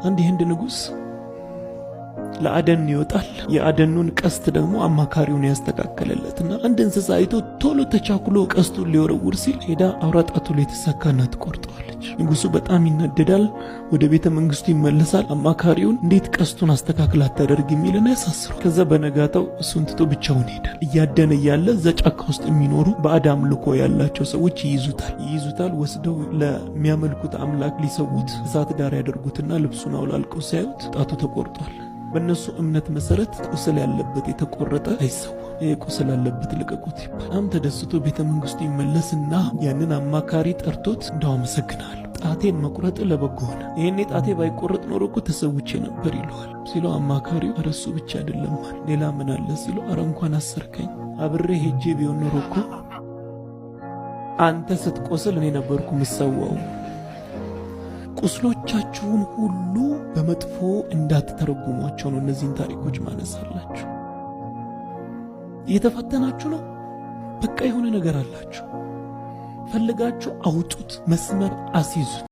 አንድ የህንድ ንጉስ ለአደን ይወጣል። የአደኑን ቀስት ደግሞ አማካሪውን ያስተካከለለትና አንድ እንስሳ አይቶ ቶሎ ተቻኩሎ ቀስቱን ሊወረውር ሲል ሄዳ አውራ ጣቱ ላይ ተሰካና ትቆርጠዋለች። ንጉሱ በጣም ይናደዳል። ወደ ቤተ መንግስቱ ይመለሳል። አማካሪውን እንዴት ቀስቱን አስተካክላ አታደርግ የሚልና ያሳስረው። ከዛ በነጋታው እሱን ትቶ ብቻውን ይሄዳል። እያደነ እያለ እዛ ጫካ ውስጥ የሚኖሩ ባዕድ አምልኮ ያላቸው ሰዎች ይይዙታል። ወስደው ለሚያመልኩት አምላክ ሊሰዉት እሳት ዳር ያደርጉትና ልብሱን አውላልቀው ሲያዩት ጣቱ ተቆርጧል። በእነሱ እምነት መሰረት ቁስል ያለበት የተቆረጠ አይሰዋም። ቁስል ያለበት ልቀቁት ይባላል። በጣም ተደስቶ ቤተ መንግስቱ ይመለስና ያንን አማካሪ ጠርቶት እንደው አመሰግናለሁ፣ ጣቴን መቁረጥ ለበጎ ሆነ። ይሄኔ ጣቴ ባይቆረጥ ኖሮ እኮ ተሰውቼ ነበር ይለዋል። ሲለው አማካሪው ኧረ እሱ ብቻ አይደለም ሌላ ምን አለ ሲለው ኧረ እንኳን አሰርከኝ፣ አብሬ ሄጄ ቢሆን ኖሮ እኮ አንተ ስትቆስል እኔ ነበርኩ ምሰዋው። ቁስሎቻችሁን ሁሉ በመጥፎ እንዳትተረጉሟቸው ነው እነዚህን ታሪኮች ማነሳላችሁ። እየተፈተናችሁ ነው፣ በቃ የሆነ ነገር አላችሁ፣ ፈልጋችሁ አውጡት፣ መስመር አስይዙት።